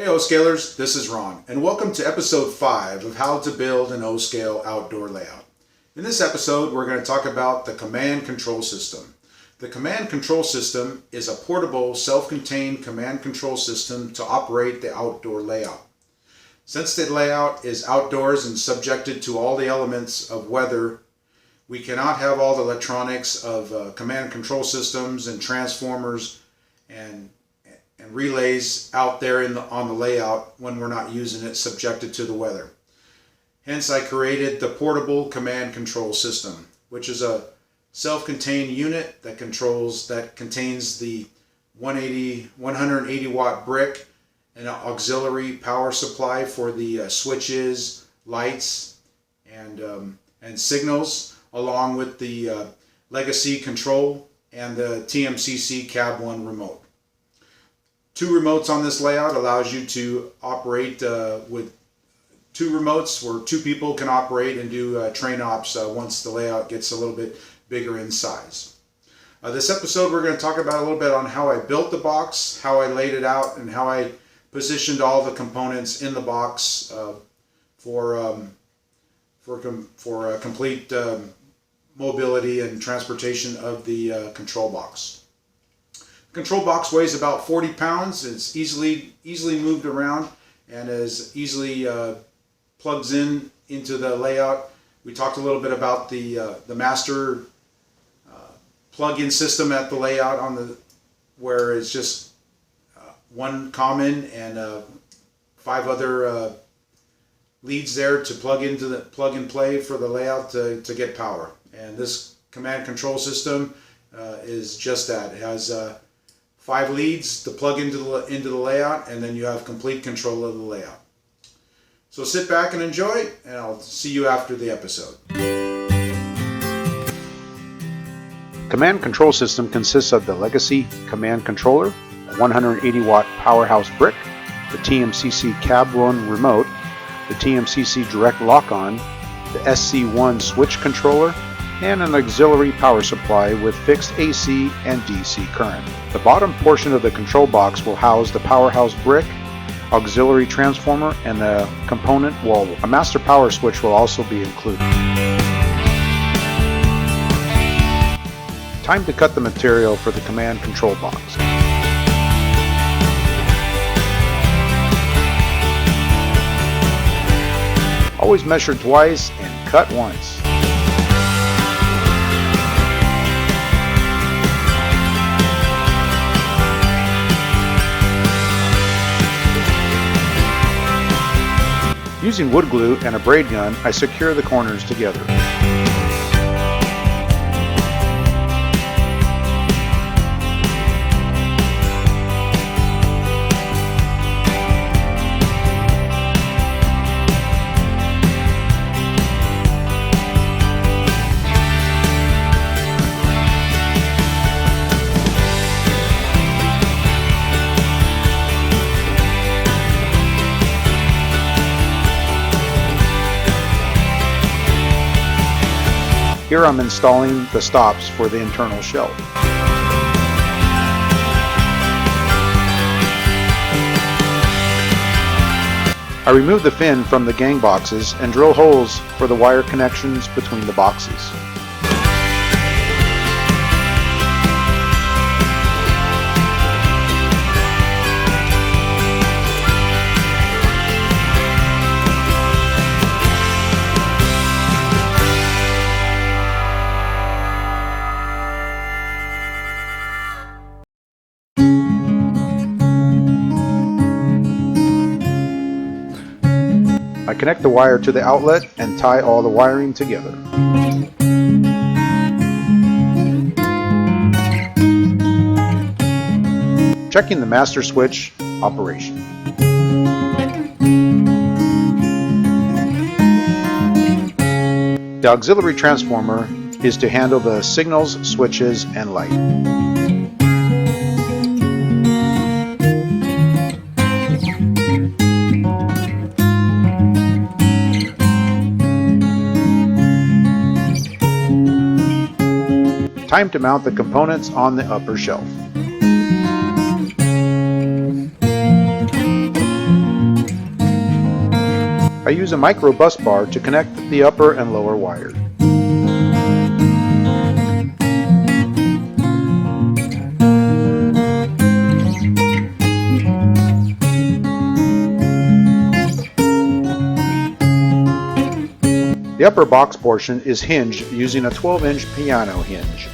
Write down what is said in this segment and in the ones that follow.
Hey O-Scalers, this is Ron, and welcome to episode 5 of how to build an O-Scale outdoor layout. In this episode, we're going to talk about the command control system. The command control system is a portable, self-contained command control system to operate the outdoor layout. Since the layout is outdoors and subjected to all the elements of weather, we cannot have all the electronics of command control systems and transformers and relays out there on the layout when we're not using it, subjected to the weather. Hence, I created the portable command control system, which is a self-contained unit that contains the 180 watt brick and an auxiliary power supply for the switches, lights, and signals, along with the legacy control and the TMCC Cab 1 remote. 2 remotes on this layout allows you to operate with 2 remotes where 2 people can operate and do train ops once the layout gets a little bit bigger in size. This episode we're going to talk about a little bit on how I built the box, how I laid it out, and how I positioned all the components in the box for complete mobility and transportation of the control box. The control box weighs about 40 pounds. It's easily moved around and is easily plugs into the layout. We talked a little bit about the master plug-in system at the layout where it's just one common and 5 other leads there to plug and play for the layout to get power. And this command control system is just that. It has 5 leads to plug into the layout, and then you have complete control of the layout. So sit back and enjoy, and I'll see you after the episode. Command control system consists of the legacy command controller, a 180 watt powerhouse brick, the TMCC Cab 1 remote, the TMCC direct lock-on, the SC1 switch controller, and an auxiliary power supply with fixed AC and DC current. The bottom portion of the control box will house the powerhouse brick, auxiliary transformer, and the component wall. A master power switch will also be included. Time to cut the material for the command control box. Always measure twice and cut once. Using wood glue and a braid gun, I secure the corners together. Here I'm installing the stops for the internal shelf. I remove the fin from the gang boxes and drill holes for the wire connections between the boxes. I connect the wire to the outlet and tie all the wiring together. Checking the master switch operation. The auxiliary transformer is to handle the signals, switches, and light. Time to mount the components on the upper shelf. I use a micro bus bar to connect the upper and lower wire. The upper box portion is hinged using a 12-inch piano hinge.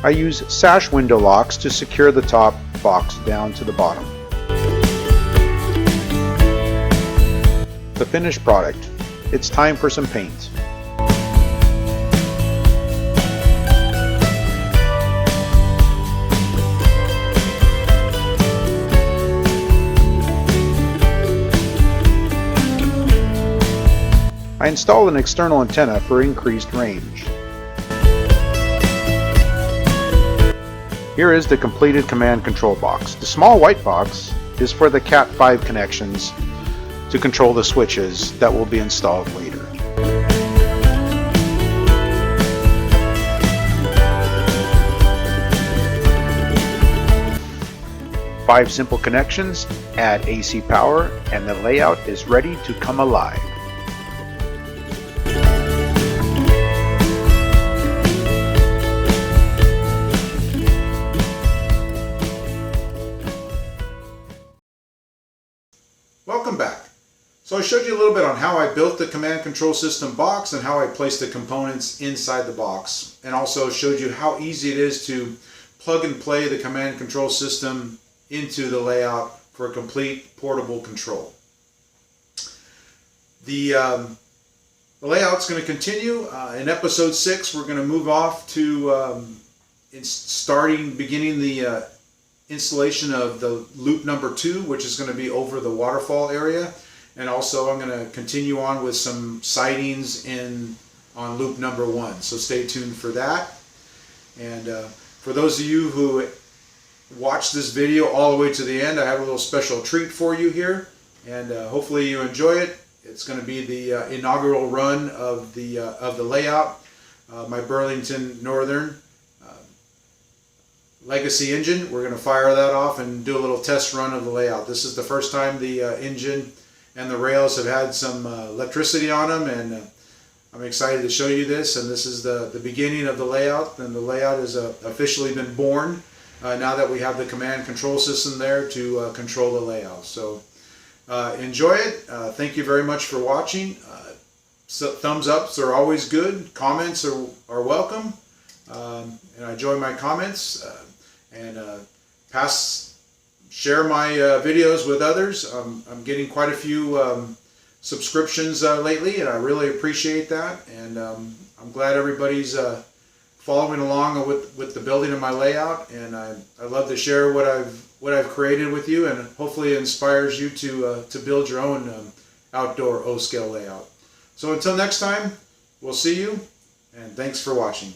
I use sash window locks to secure the top box down to the bottom. The finished product. It's time for some paint. I installed an external antenna for increased range. Here is the completed command control box. The small white box is for the Cat 5 connections to control the switches that will be installed later. Five simple connections add AC power, and the layout is ready to come alive. Welcome back. So I showed you a little bit on how I built the command control system box and how I placed the components inside the box, and also showed you how easy it is to plug and play the command control system into the layout for complete portable control. The layout's going to continue. In episode 6 we're going to move off to beginning the installation of the loop number 2, which is going to be over the waterfall area, and also I'm going to continue on with some sightings on loop number 1, so stay tuned for that. And for those of you who watched this video all the way to the end, I have a little special treat for you here, and hopefully you enjoy it. It's going to be the inaugural run of the layout, my Burlington Northern legacy engine. We're going to fire that off and do a little test run of the layout. This is the first time the engine and the rails have had some electricity on them, and I'm excited to show you this. And this is the beginning of the layout, and the layout has officially been born now that we have the command control system there to control the layout. So enjoy it. Thank you very much for watching. Thumbs ups are always good. Comments are welcome. And I enjoy my comments, and share my videos with others. I'm getting quite a few subscriptions lately, and I really appreciate that. And I'm glad everybody's following along with the building of my layout, and I love to share what I've created with you, and hopefully it inspires you to build your own outdoor O-scale layout. So until next time, we'll see you, and thanks for watching.